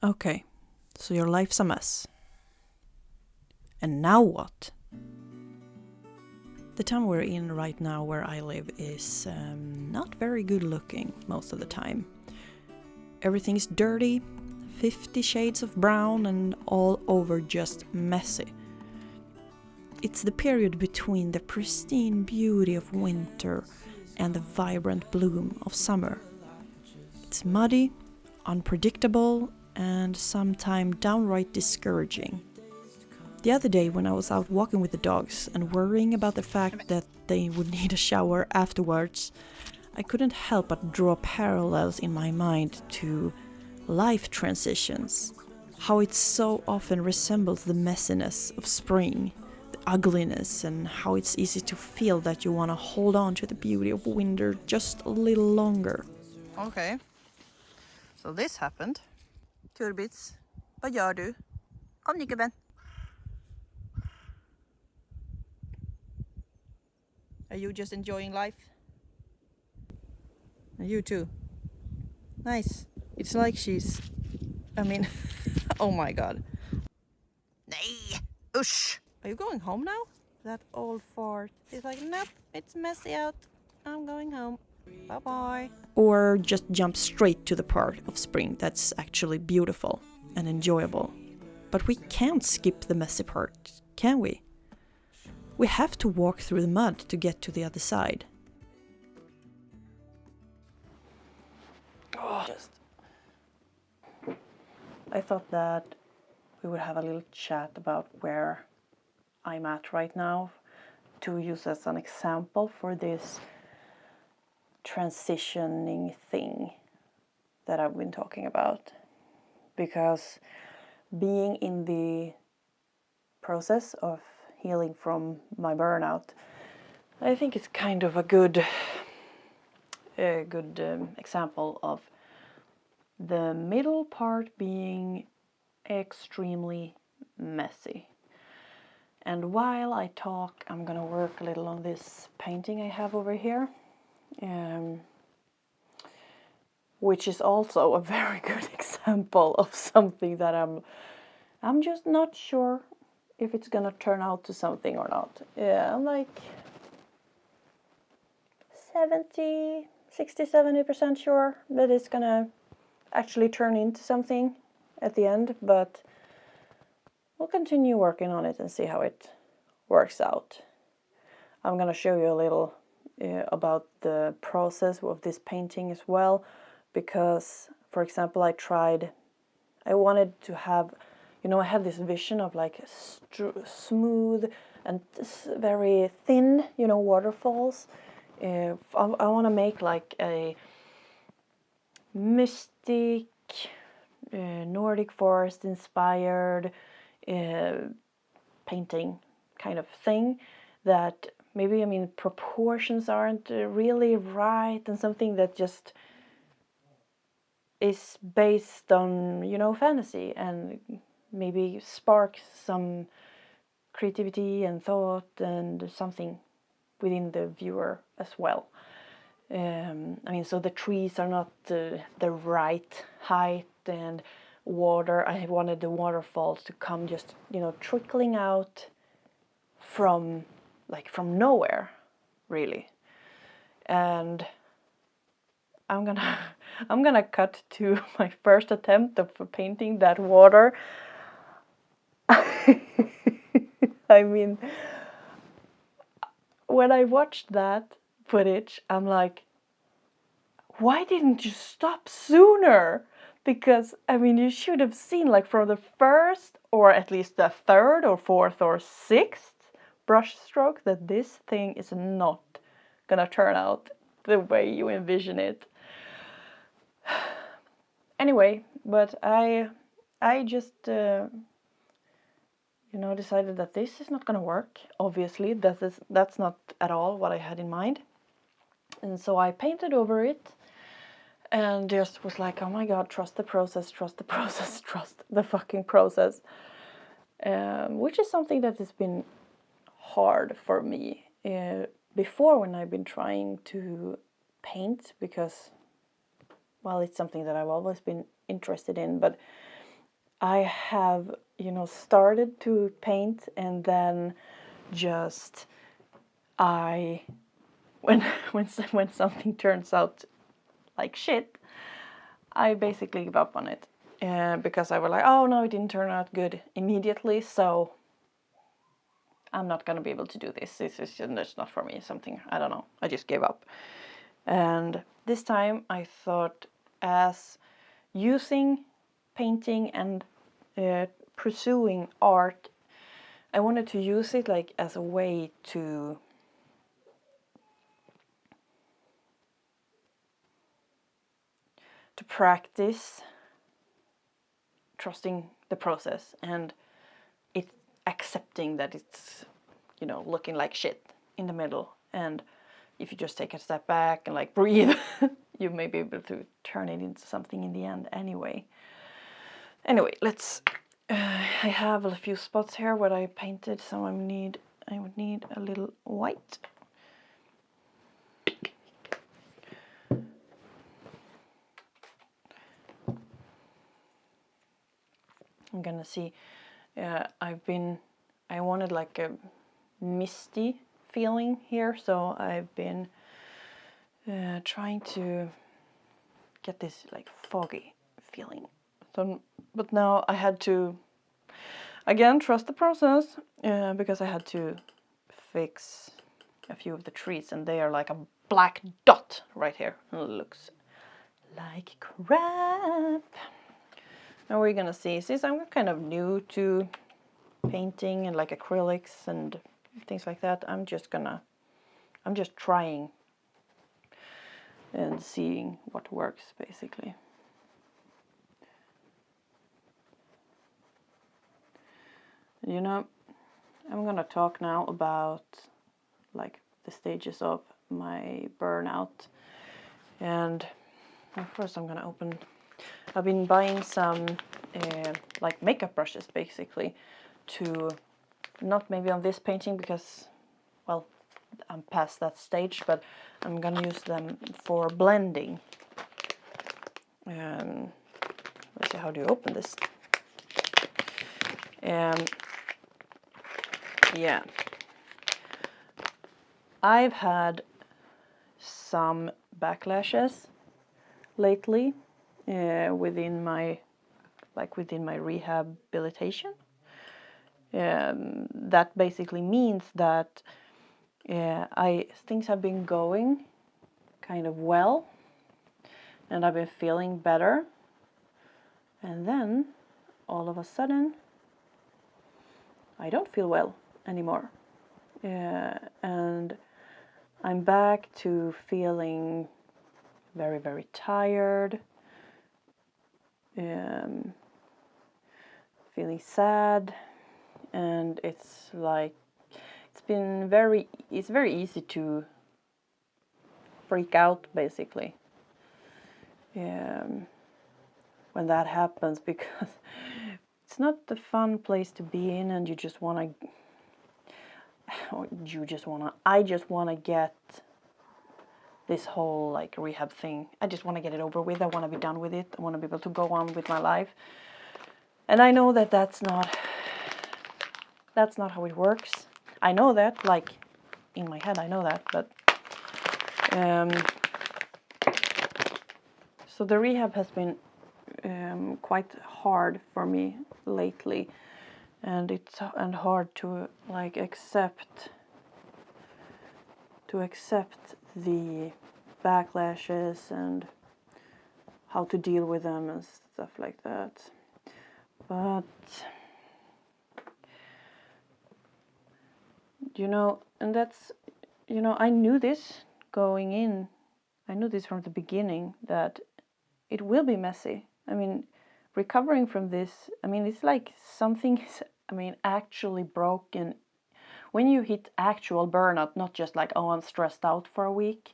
Okay, so your life's a mess. And now what? The town we're in right now where I live is not very good looking most of the time. Everything's dirty, 50 shades of brown and all over just messy. It's the period between the pristine beauty of winter and the vibrant bloom of summer. It's muddy, unpredictable, and sometimes downright discouraging. The other day when I was out walking with the dogs and worrying about the fact that they would need a shower afterwards, I couldn't help but draw parallels in my mind to life transitions, how it so often resembles the messiness of spring, the ugliness, and how it's easy to feel that you want to hold on to the beauty of winter just a little longer. Okay, so this happened. Turbits, vad gör du? Kom Nyckelben. Are you just enjoying life? And you too. Nice. It's like oh my god. Nej, usch. Are you going home now? That old fart is like, nope, it's messy out. I'm going home. Bye-bye. Or just jump straight to the part of spring that's actually beautiful and enjoyable. But we can't skip the messy part, can we? We have to walk through the mud to get to the other side. I thought that we would have a little chat about where I'm at right now to use as an example for this transitioning thing that I've been talking about. Because being in the process of healing from my burnout, I think it's kind of a good example of the middle part being extremely messy. And while I talk, I'm gonna work a little on this painting I have over here, which is also a very good example of something that I'm just not sure if it's gonna turn out to something or not. Yeah, I'm like 70% sure that it's gonna actually turn into something at the end, but we'll continue working on it and see how it works out. I'm gonna show you a little about the process of this painting as well, because, for example, I wanted to have, I had this vision of like smooth and very thin, waterfalls. I want to make like a mystic, Nordic forest inspired painting kind of thing that maybe, proportions aren't really right, and something that just is based on, fantasy, and maybe sparks some creativity and thought and something within the viewer as well. So the trees are not the right height, and water, I wanted the waterfalls to come just, trickling out from nowhere, really. And I'm gonna cut to my first attempt of painting that water. When I watched that footage, I'm like, why didn't you stop sooner? Because, you should have seen, like, from the first, or at least the third or fourth or sixth brush stroke, that this thing is not gonna turn out the way you envision it. Anyway, but I just decided that this is not gonna work. Obviously, that's not at all what I had in mind, and so I painted over it, and just was like, oh my god, trust the process, trust the process, trust the fucking process, which is something that has been hard for me before when I've been trying to paint, because, well, it's something that I've always been interested in, but I have, started to paint, and then just when when something turns out like shit, I basically give up on it, because I was like, oh no, it didn't turn out good immediately, so I'm not gonna be able to do this. It's not for me. Something, I don't know. I just gave up. And this time I thought, as using painting and pursuing art, I wanted to use it like as a way to practice trusting the process, and it accepting that it's, looking like shit in the middle, and if you just take a step back and like breathe, you may be able to turn it into something in the end anyway. Anyway, let's I have a few spots here where I painted, so I would need a little white. I'm gonna see. I wanted like a misty feeling here, so I've been trying to get this like foggy feeling. So, but now I had to again trust the process, because I had to fix a few of the trees, and they are like a black dot right here. It looks like crap. Now we're gonna see, since I'm kind of new to painting and like acrylics and things like that, I'm just trying and seeing what works, basically. I'm gonna talk now about like the stages of my burnout. And first I'm gonna I've been buying some like makeup brushes, basically, to, not maybe on this painting because, well, I'm past that stage, but I'm gonna use them for blending. Let's see, how do you open this? Yeah, I've had some backlashes lately within my rehabilitation. That basically means that things have been going kind of well, and I've been feeling better, and then all of a sudden I don't feel well anymore, and I'm back to feeling very, very tired, feeling sad, and it's very easy to freak out, basically, when that happens, because it's not the fun place to be in, and I just want to get this whole like rehab thing. I just want to get it over with. I want to be done with it. I want to be able to go on with my life. And I know that that's not how it works. I know that, like, in my head I know that, but so the rehab has been quite hard for me lately, and it's hard to like accept the backlashes and how to deal with them and stuff like that. But and that's, I knew this going in. I knew this from the beginning, that it will be messy. I mean, recovering from this, it's like something is, actually broken. When you hit actual burnout, not just like, oh, I'm stressed out for a week,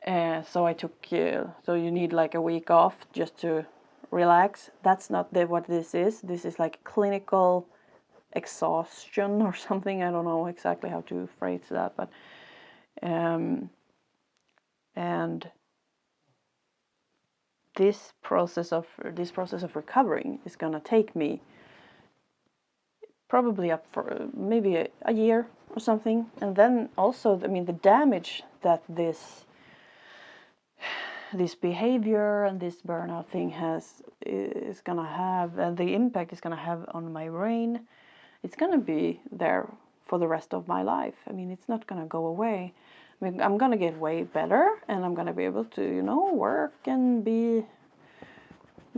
so I took, so you need like a week off just to relax. That's not what this is. This is like clinical exhaustion or something. I don't know exactly how to phrase that, but and this process of recovering is gonna take me probably up for maybe a year or something. And then also, I mean, the damage that this behavior and this burnout thing is gonna have, and the impact it's gonna have on my brain, it's gonna be there for the rest of my life. I mean, it's not gonna go away. I mean, I'm gonna get way better, and I'm gonna be able to, you know, work and be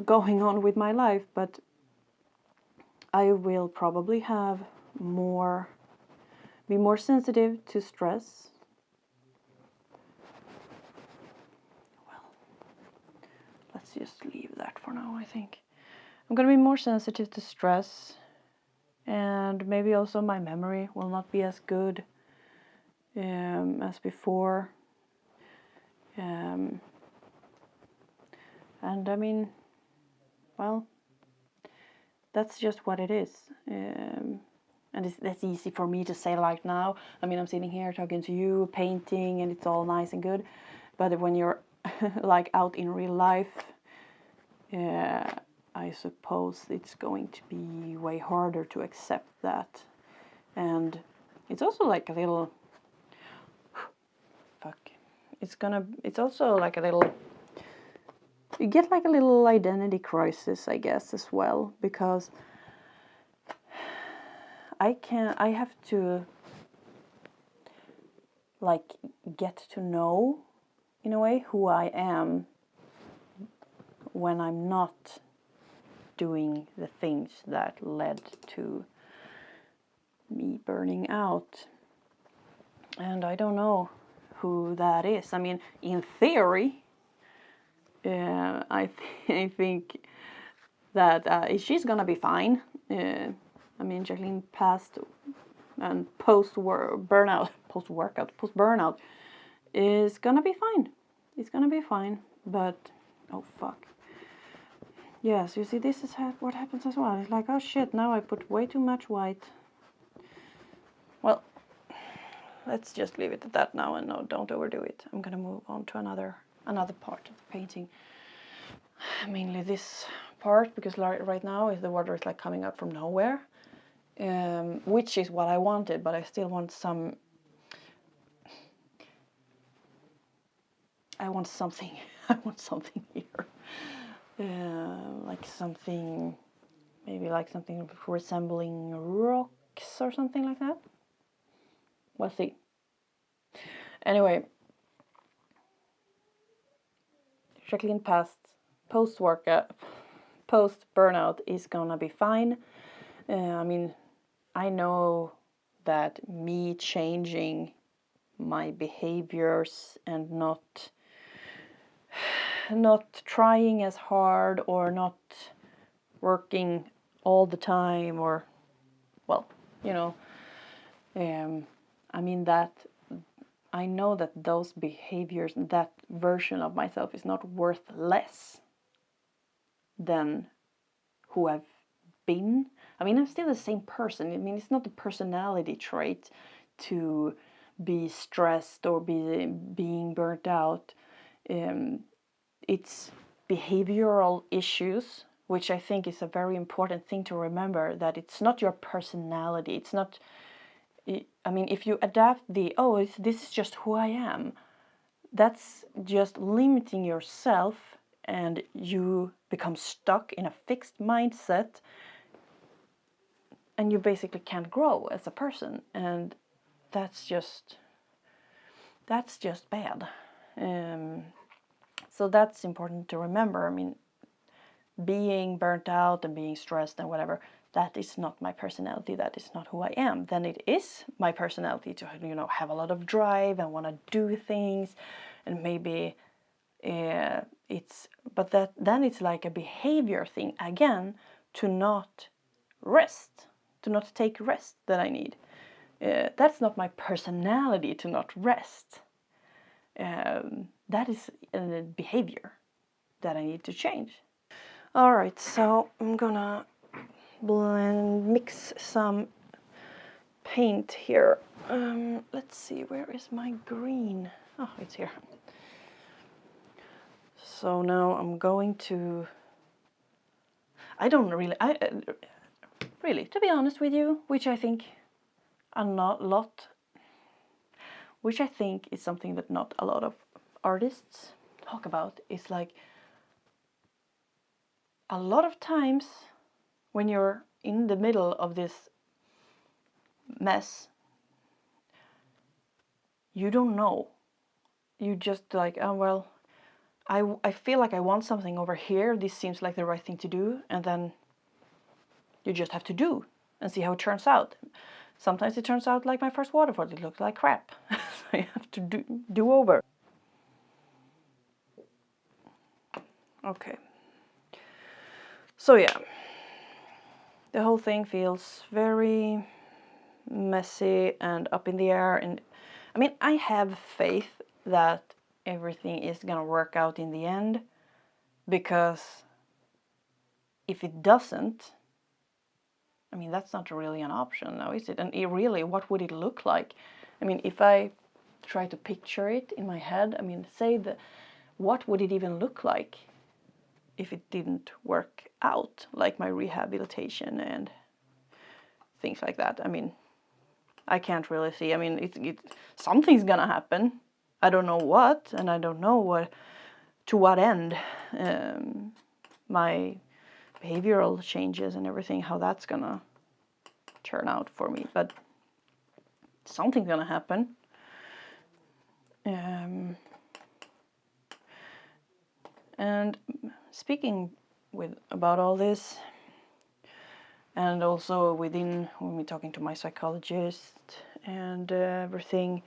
going on with my life, but I will probably have be more sensitive to stress. Well, let's just leave that for now, I think. I'm gonna be more sensitive to stress, and maybe also my memory will not be as good as before. And I mean, well, that's just what it is. And that's easy for me to say like now. I mean, I'm sitting here talking to you, painting, and it's all nice and good. But when you're like out in real life, I suppose it's going to be way harder to accept that. And it's also like a little, it's also like a little, you get like a little identity crisis, I guess, as well, because I have to like get to know, in a way, who I am when I'm not doing the things that led to me burning out. And I don't know who that is. I mean, in theory, I think that she's gonna be fine. I mean, Jacqueline past and post burnout is gonna be fine. It's gonna be fine. But oh fuck. Yes, you see, this is what happens as well. It's like, oh shit, now I put way too much white. Well, let's just leave it at that now, and no, don't overdo it. I'm gonna move on to another part of the painting. Mainly this part, because right now the water is like coming up from nowhere, which is what I wanted, but I still want some. I want something. I want something here, like something, maybe like something resembling rocks or something like that. We'll see. Anyway, Jacqueline post burnout is gonna be fine. I mean, I know that me changing my behaviors and not trying as hard or not working all the time, or, well, you know, I mean, that I know that those behaviors, that version of myself is not worth less than who I've been. I mean, I'm still the same person. I mean, it's not a personality trait to be stressed or being burnt out. It's behavioral issues, which I think is a very important thing to remember, that it's not your personality. It's not, I mean, if you adapt this is just who I am, that's just limiting yourself, and you become stuck in a fixed mindset, and you basically can't grow as a person, and that's just bad. So that's important to remember. I mean, being burnt out and being stressed and whatever, that is not my personality. That is not who I am. Then it is my personality to, you know, have a lot of drive and want to do things, and maybe then it's like a behavior thing again, to not rest, to not take rest that I need. That's not my personality to not rest. That is a behavior that I need to change. Alright, so I'm gonna mix some paint here. Let's see, where is my green? Oh, it's here. So now I'm going to, I don't really, really, to be honest with you, which I think which I think is something that not a lot of artists talk about, is like a lot of times when you're in the middle of this mess, you don't know. You just like, oh well, I feel like I want something over here. This seems like the right thing to do, and then you just have to do and see how it turns out. Sometimes it turns out like my first waterfall. It looked like crap, so you have to do over. Okay. So yeah, the whole thing feels very messy and up in the air, and I mean, I have faith that everything is gonna work out in the end, because if it doesn't, I mean, that's not really an option now, is it? And really, what would it look like? I mean, if I try to picture it in my head, I mean, what would it even look like if it didn't work out, like my rehabilitation and things like that? I mean, I can't really see. I mean, something's gonna happen. I don't know what, and I don't know to what end. My behavioral changes and everything, how that's gonna turn out for me, but something's gonna happen. And speaking about all this, and also when we're talking to my psychologist and everything,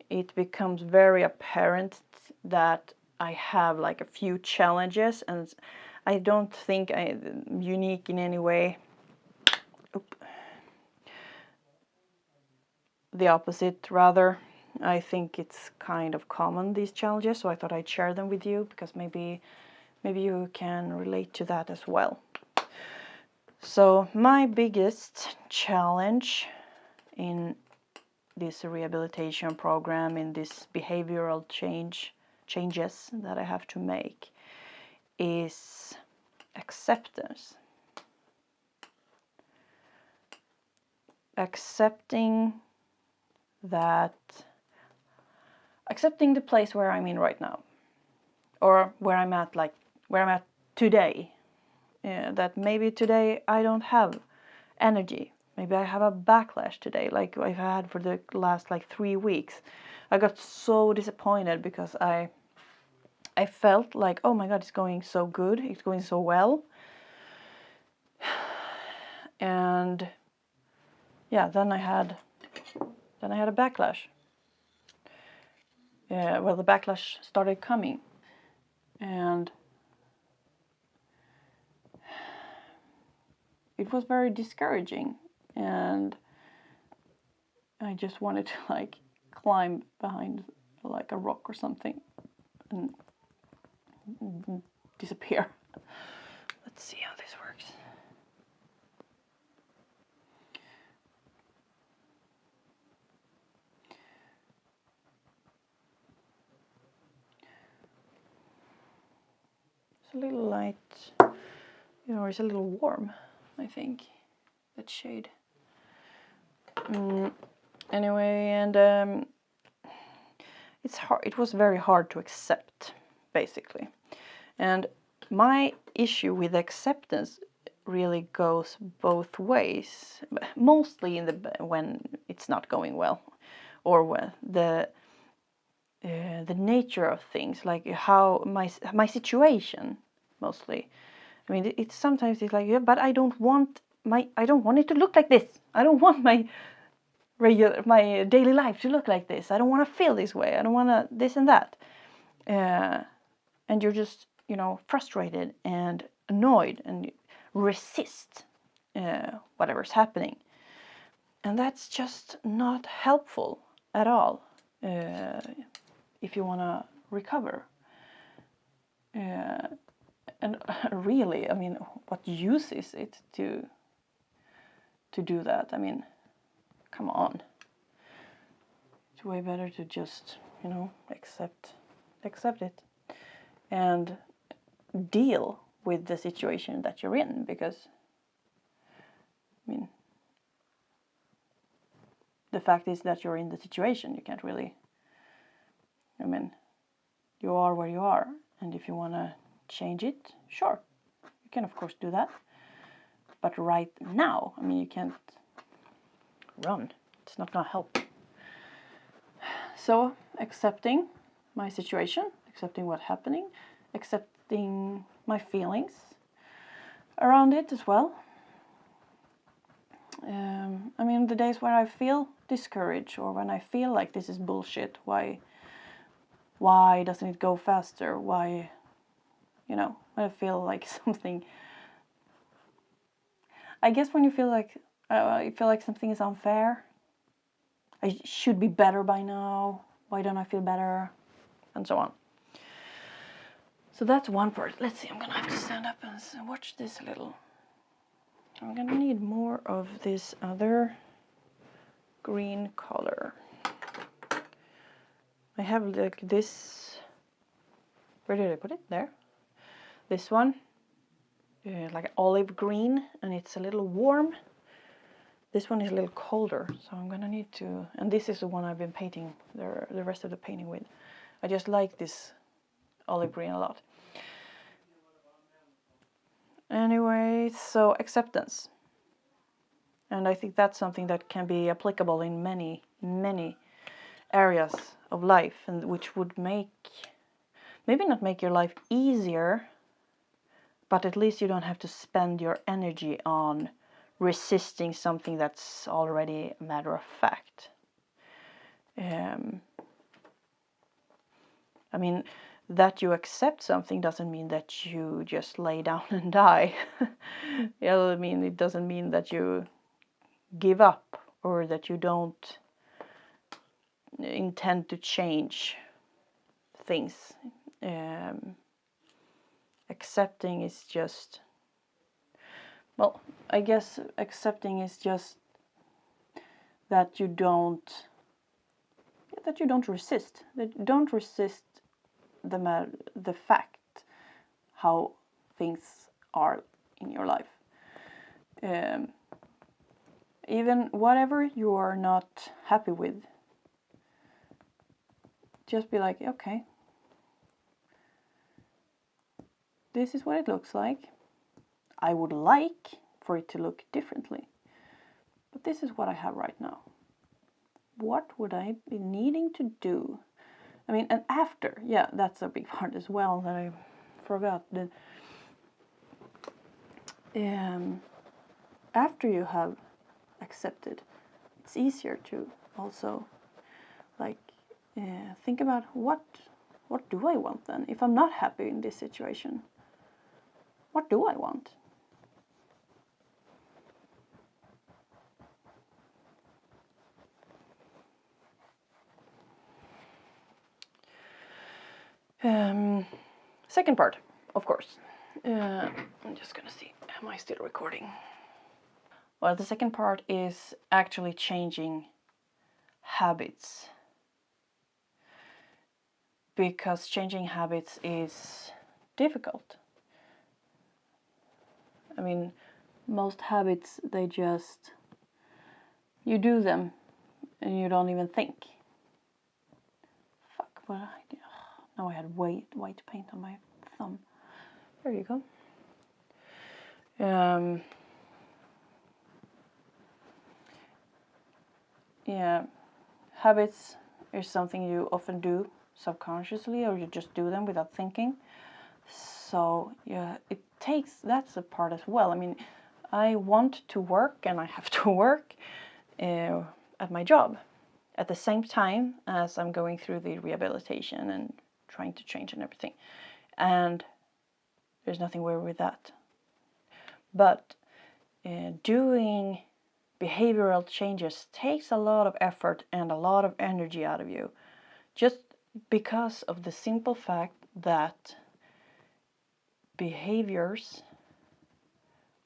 it becomes very apparent that I have like a few challenges, and I don't think I'm unique in any way. The opposite, rather. I think it's kind of common, these challenges, so I thought I'd share them with you, because maybe you can relate to that as well. So my biggest challenge in this rehabilitation program, in this behavioral changes that I have to make, is acceptance. Accepting the place where I'm in right now, or where I'm at today. That maybe today I don't have energy. Maybe I have a backlash today, like I've had for the last 3 weeks. I got so disappointed because I felt like, oh my god, it's going so good, it's going so well. And yeah, then I had a backlash. Well, the backlash started coming, and it was very discouraging, and I just wanted to climb behind a rock or something and disappear. Let's see how this works. It's a little light, it's a little warm, I think, that shade. Anyway, and it's hard. It was very hard to accept, basically. And my issue with acceptance really goes both ways. Mostly when it's not going well, or when the nature of things, like how my situation mostly. I mean, it's sometimes it's like, yeah, but I don't want it to look like this. I don't want my daily life to look like this. I don't want to feel this way. I don't want to this and that. And you're just, frustrated and annoyed and resist whatever's happening. And that's just not helpful at all if you want to recover. And really, I mean, what use is it to do that? I mean, come on. It's way better to just, accept it. and deal with the situation that you're in, because I mean, the fact is that you're in the situation. You can't really, I mean, you are where you are, and if you want to change it, sure, you can of course do that. But right now, I mean, you can't run. It's not gonna help. So accepting my situation, accepting what's happening, accepting my feelings around it as well. I mean, the days where I feel discouraged, or when I feel like this is bullshit, why doesn't it go faster? Why, you know, when I feel like something, I guess when you feel like something is unfair, I should be better by now, why don't I feel better, and so on. So that's one part. Let's see, I'm gonna have to stand up and watch this a little. I'm gonna need more of this other green color. I have like this, where did I put it? There. This one, like olive green, and it's a little warm. This one is a little colder, so I'm gonna need to, and this is the one I've been painting the rest of the painting with. I just like this olive green a lot. Anyway, so acceptance. And I think that's something that can be applicable in many, many areas of life, and which would maybe not make your life easier, but at least you don't have to spend your energy on resisting something that's already a matter of fact. I mean, that you accept something doesn't mean that you just lay down and die. Yeah, I mean, it doesn't mean that you give up or that you don't intend to change things. Accepting is just, well, I guess accepting is just that you don't resist. That you don't resist the fact how things are in your life. Even whatever you are not happy with, just be like, okay, this is what it looks like. I would like for it to look differently, but this is what I have right now. What would I be needing to do? I mean, and after, yeah, that's a big part as well that I forgot. That after you have accepted, it's easier to also like think about what do I want then? If I'm not happy in this situation, what do I want? Second part, of course. I'm just gonna see, am I still recording? Well, the second part is actually changing habits. Because changing habits is difficult. I mean, most habits, they just, you do them and you don't even think. Fuck, what I did. Now I had white paint on my thumb. There you go. Yeah, habits is something you often do subconsciously, or you just do them without thinking. So yeah, it takes, that's a part as well. I mean, I want to work and I have to work at my job at the same time as I'm going through the rehabilitation and trying to change and everything. And there's nothing wrong with that. But doing behavioral changes takes a lot of effort and a lot of energy out of you, just because of the simple fact that behaviors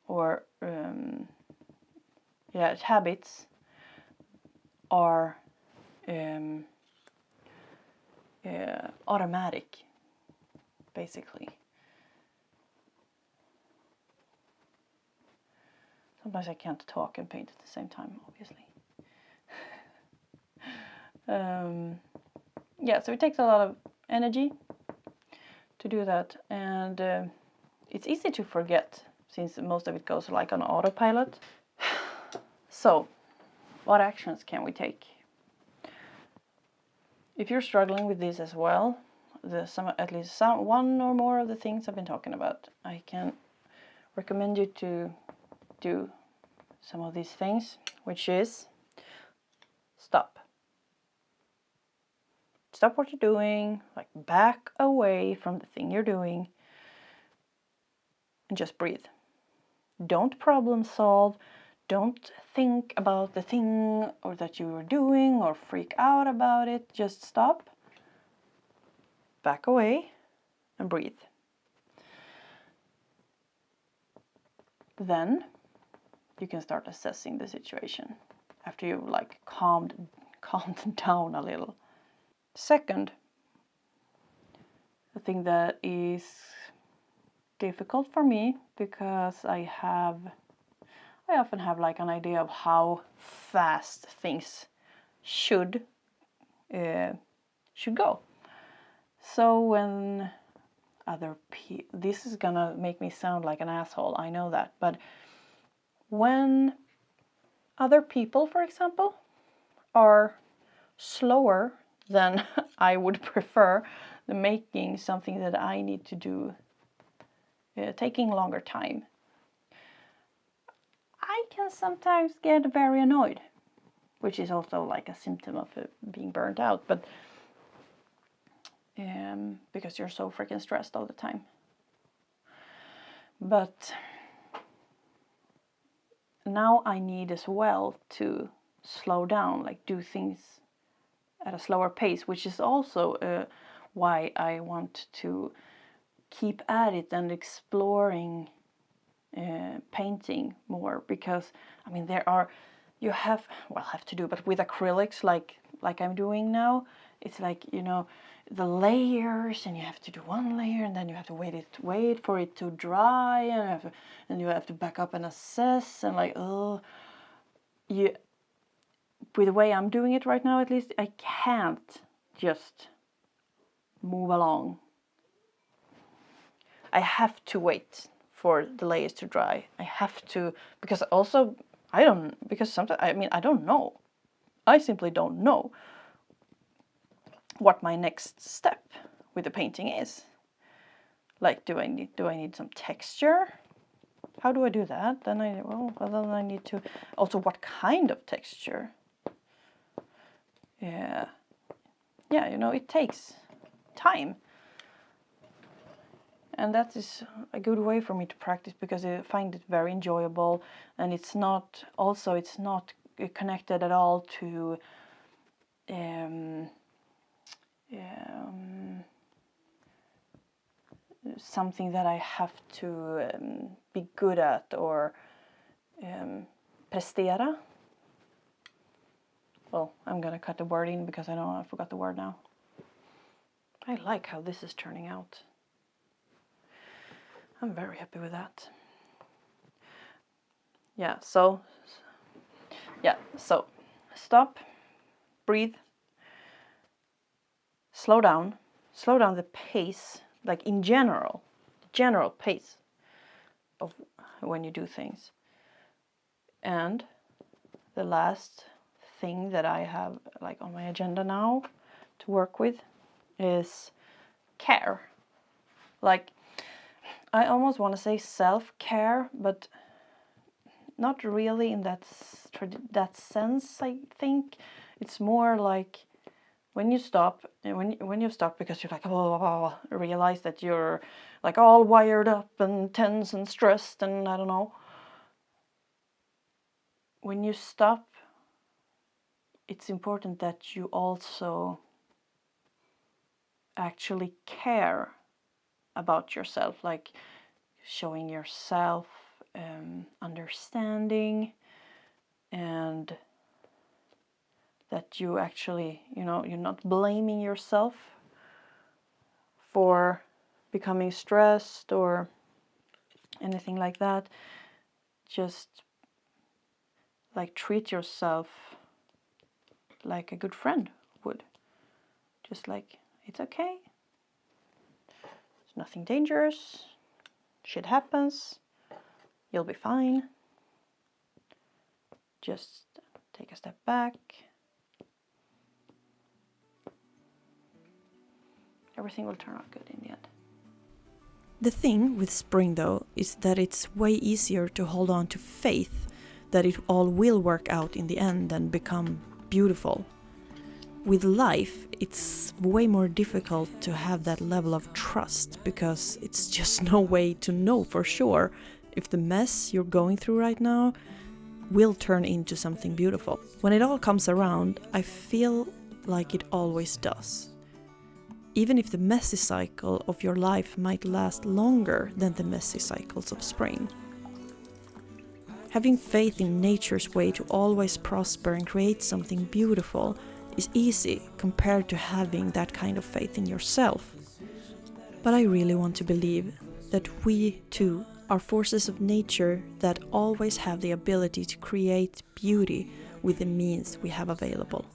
or habits are automatic. basically. Sometimes I can't talk and paint at the same time, obviously. Yeah, so it takes a lot of energy to do that, and it's easy to forget since most of it goes like on autopilot. So, what actions can we take? If you're struggling with this as well, at least one or more of the things I've been talking about, I can recommend you to do some of these things, which is stop. Stop what you're doing, like back away from the thing you're doing, and just breathe. Don't problem solve. Don't think about the thing or that you were doing or freak out about it. Just stop, back away, and breathe. Then you can start assessing the situation after you've like calmed down a little. Second, the thing that is difficult for me, because I often have like an idea of how fast things should go. So when this is gonna make me sound like an asshole, I know that, but when other people, for example, are slower than I would prefer, making something that I need to do taking longer time, I can sometimes get very annoyed, which is also like a symptom of being burnt out, but because you're so freaking stressed all the time. But now I need as well to slow down, like do things at a slower pace, which is also why I want to keep at it and exploring painting more, because I mean you have to do, but with acrylics like I'm doing now, it's like, you know, the layers, and you have to do one layer and then you have to wait for it to dry, and you have to back up and assess, and like with the way I'm doing it right now, at least I can't just move along. I have to wait for the layers to dry. I have to, because sometimes, I don't know. I simply don't know what my next step with the painting is. Like, do I need some texture? How do I do that? Then I need to, also what kind of texture? Yeah, you know, it takes time. And that is a good way for me to practice, because I find it very enjoyable, and it's not connected at all to something that I have to be good at or prestera. Well, I'm gonna cut the word in because I forgot the word now. I like how this is turning out. I'm very happy with that. So stop, breathe, slow down the pace, like in general pace of when you do things. And the last thing that I have like on my agenda now to work with is care. Like, I almost want to say self-care, but not really in that sense. I think it's more like when you stop, and when you stop because you're like, realize that you're like all wired up and tense and stressed, and I don't know. When you stop, it's important that you also actually care about yourself, like showing yourself understanding, and that you actually, you know, you're not blaming yourself for becoming stressed or anything like that, just like treat yourself like a good friend would. Just like, it's okay. It's nothing dangerous. Shit happens. You'll be fine. Just take a step back. Everything will turn out good in the end. The thing with spring, though, is that it's way easier to hold on to faith that it all will work out in the end and become beautiful. With life, it's way more difficult to have that level of trust because it's just no way to know for sure if the mess you're going through right now will turn into something beautiful. When it all comes around, I feel like it always does. Even if the messy cycle of your life might last longer than the messy cycles of spring. Having faith in nature's way to always prosper and create something beautiful is easy compared to having that kind of faith in yourself. But I really want to believe that we too are forces of nature that always have the ability to create beauty with the means we have available.